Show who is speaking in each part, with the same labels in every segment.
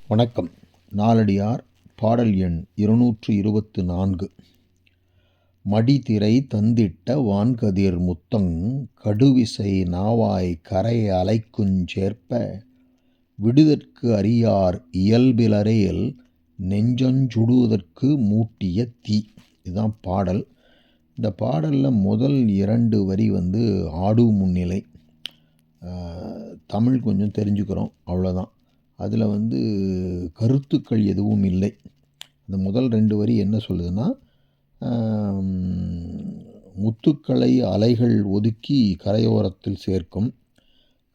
Speaker 1: வணக்கம். நாலடியார் பாடல் எண் 224. மடிதிரை தந்திட்ட வான்கதிர் முத்தங் கடுவிசை நாவாய் கரை அலைக்குஞ் சேர்ப்ப விடுதற்கு அறியார் இயல்பிலரேல் நெஞ்சஞ் சுடுவதற்கு மூட்டிய தீ. இதுதான் பாடல். இந்த பாடலில் முதல் 2 வரி ஆடு முன்னிலை. தமிழ் கொஞ்சம் தெரிஞ்சுக்கிறோம், அவ்வளோதான். அதில் கருத்துக்கள் எதுவும் இல்லை. இந்த முதல் 2 வரி என்ன சொல்லுதுன்னா, முத்துக்களை அலைகள் ஒதுக்கி கரையோரத்தில் சேர்க்கும்,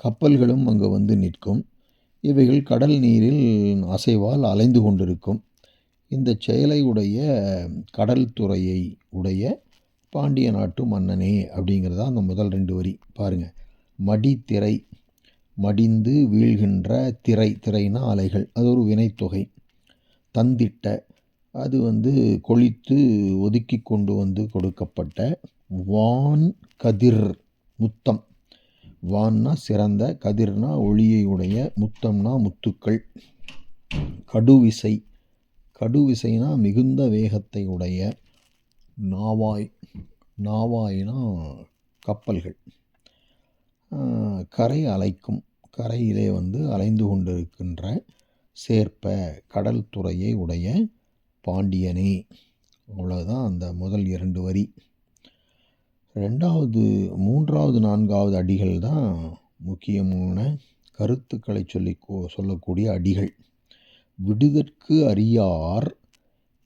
Speaker 1: கப்பல்களும் அங்கு நிற்கும், இவைகள் கடல் நீரில் அசைவால் அலைந்து கொண்டிருக்கும். இந்த செயலை உடைய கடல் துறையை உடைய பாண்டிய நாட்டு மன்னனே அப்படிங்கிறதா அந்த முதல் 2 வரி. பாருங்கள், மடித்திரை, மடிந்து வீழ்கின்ற திரை, திரைனா அலைகள், அது ஒரு வினைத்தொகை. தந்திட்ட, அது கொளித்து ஒதுக்கி கொண்டு கொடுக்கப்பட்ட. வான் கதிர் முத்தம், வான்னா சிறந்த, கதிர்னா ஒளியை உடைய, முத்தம்னா முத்துக்கள். கடுவிசை, கடுவிசைனா மிகுந்த வேகத்தை உடைய. நாவாய், நாவாய்னா கப்பல்கள். கரை அலைக்கும், கரையிலே அலைந்து கொண்டிருக்கின்ற. சேர்ப்ப, கடல் துறையை உடைய பாண்டியனே. அவ்வளோதான் அந்த முதல் 2 வரி. 2வது, 3வது, 4வது அடிகள் தான் முக்கியமான கருத்துக்களை சொல்லக்கூடிய அடிகள். விடுதற்கு அறியார்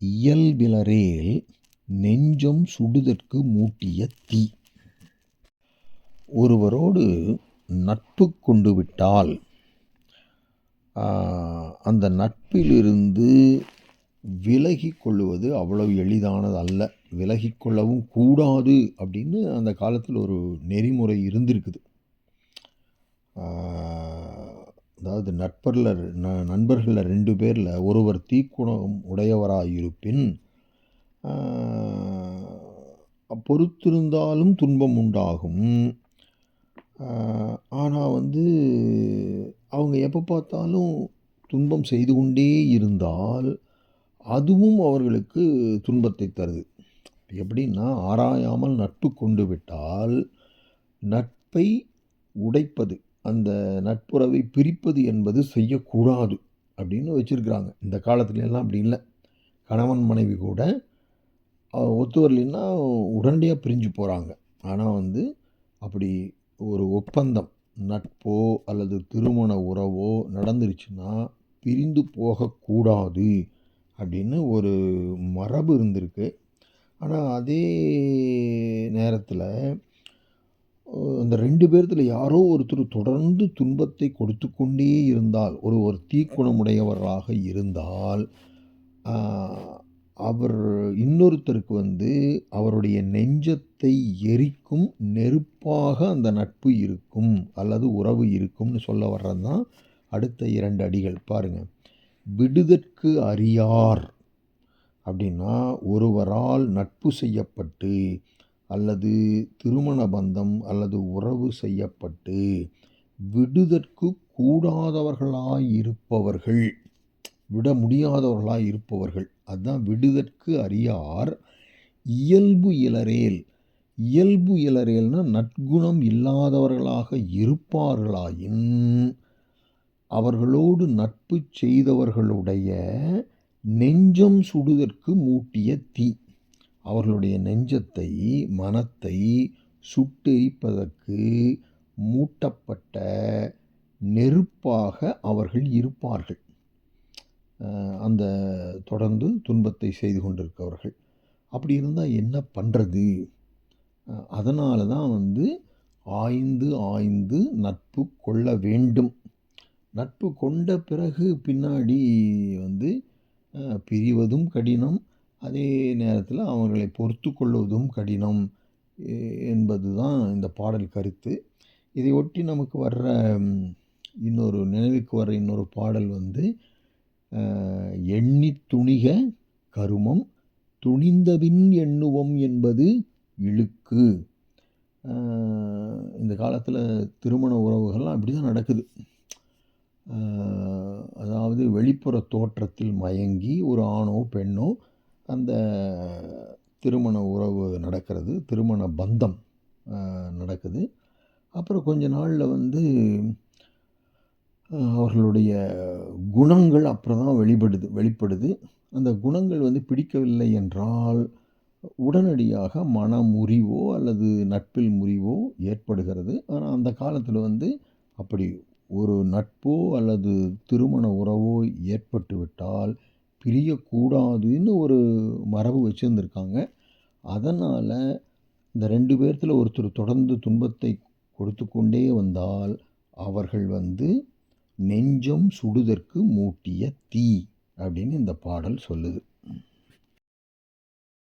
Speaker 1: இயல்பிலரேல் நெஞ்சம் சுடுதற்கு மூட்டிய தீ. ஒருவரோடு நட்பு கொண்டு விட்டால் அந்த நட்பிலிருந்து விலகி கொள்ளுவது அவ்வளவு எளிதானது அல்ல. விலகி கொள்ளவும் கூடாது அப்படின்னு அந்த காலத்தில் ஒரு நெறிமுறை இருந்திருக்குது. அதாவது நண்பர்களில் 2 பேரில் ஒருவர் தீக்குணம் உடையவராயிருப்பின் பொறுத்திருந்தாலும் துன்பம் உண்டாகும். ஆனால் அவங்க எப்போ பார்த்தாலும் துன்பம் செய்து கொண்டே இருந்தால் அதுவும் அவர்களுக்கு துன்பத்தை தருது. எப்படின்னா, ஆராயாமல் நட்பு கொண்டு விட்டால் நட்பை உடைப்பது, அந்த நட்புறவை பிரிப்பது என்பது செய்யக்கூடாது அப்படின்னு வச்சுருக்கிறாங்க. இந்த காலத்துலலாம் அப்படி இல்லை. கணவன் மனைவி கூட ஒத்து வரலைன்னா உடனடியாக பிரிஞ்சு போகிறாங்க. ஆனால் அப்படி ஒரு ஒப்பந்தம், நட்போ அல்லது திருமண உறவோ நடந்துருச்சுன்னா பிரிந்து போகக்கூடாது அப்படின்னு ஒரு மரபு இருந்திருக்கு. ஆனால் அதே நேரத்தில் அந்த 2 பேர்த்தில் யாரோ ஒருத்தர் தொடர்ந்து துன்பத்தை கொடுத்து கொண்டே இருந்தால், ஒரு தீக்குணமுடையவராக இருந்தால், அவர் இன்னொருத்தருக்கு அவருடைய நெஞ்சத்தை எரிக்கும் நெருப்பாக அந்த நட்பு இருக்கும் அல்லது உறவு இருக்கும்னு சொல்ல வர்றது தான் அடுத்த 2 அடிகள். பாருங்கள், விடுதற்கு அறியார் அப்படின்னா ஒருவரால் நட்பு செய்யப்பட்டு அல்லது திருமண பந்தம் அல்லது உறவு செய்யப்பட்டு விடுதற்கு கூடாதவர்களாய் இருப்பவர்கள், விட முடியாதவர்களாய் இருப்பவர்கள், அதுதான் விடுதற்கு அறியார். இயல்பு இலரேல், இயல்பு இலரேல்னா நற்குணம் இல்லாதவர்களாக இருப்பார்களாயின் அவர்களோடு நட்பு செய்தவர்களுடைய நெஞ்சம் சுடுதற்கு மூட்டிய தீ. அவர்களுடைய நெஞ்சத்தை, மனத்தை சுட்டெரிப்பதற்கு மூட்டப்பட்ட நெருப்பாக அவர்கள் இருப்பார்கள். அந்த தொடர்ந்து துன்பத்தை செய்து கொண்டிருக்கிறவர்கள். அப்படி இருந்தால் என்ன பண்ணுறது? அதனால தான் ஆய்ந்து ஆய்ந்து நட்பு கொள்ள வேண்டும். நட்பு கொண்ட பிறகு பின்னாடி பிரிவதும் கடினம், அதே நேரத்தில் அவர்களை பொறுத்து கொள்வதும் கடினம் என்பது தான் இந்த பாடல் கருத்து. இதை ஒட்டி நமக்கு வர்ற நினைவுக்கு வர்ற இன்னொரு பாடல் எண்ணி துணிக கருமம் துணிந்தபின் எண்ணுவோம் என்பது இழுக்கு. இந்த காலத்தில் திருமண உறவுகள்லாம் அப்படி தான் நடக்குது. அதாவது வெளிப்புற தோற்றத்தில் மயங்கி ஒரு ஆணோ பெண்ணோ அந்த திருமண உறவு நடக்கிறது, திருமண பந்தம் நடக்குது. அப்புறம் கொஞ்ச நாள்ல வந்து அவர்களுடைய குணங்கள் அப்புறம் தான் வெளிப்படுது. அந்த குணங்கள் வந்து பிடிக்கவில்லை என்றால், உடனடியாக மன முறிவோ அல்லது நட்பில் முறிவோ ஏற்படுகிறது. ஆனா அந்த காலத்தில வந்து அப்படி ஒரு நட்போ அல்லது திருமண உறவோ ஏற்பட்டு விட்டால், பிரியக்கூடாதுன்னு ஒரு மரபு வச்சிருந்திருக்காங்க. அதனால இந்த 2 பேத்துல ஒருத்தர் தொடர்ந்து துன்பத்தை கொடுத்துக்கொண்டே வந்தால், அவர்கள் வந்து "நெஞ்சம் சுடுதற்கு மூட்டிய தீ" அப்படின்னு இந்த பாடல் சொல்லுது.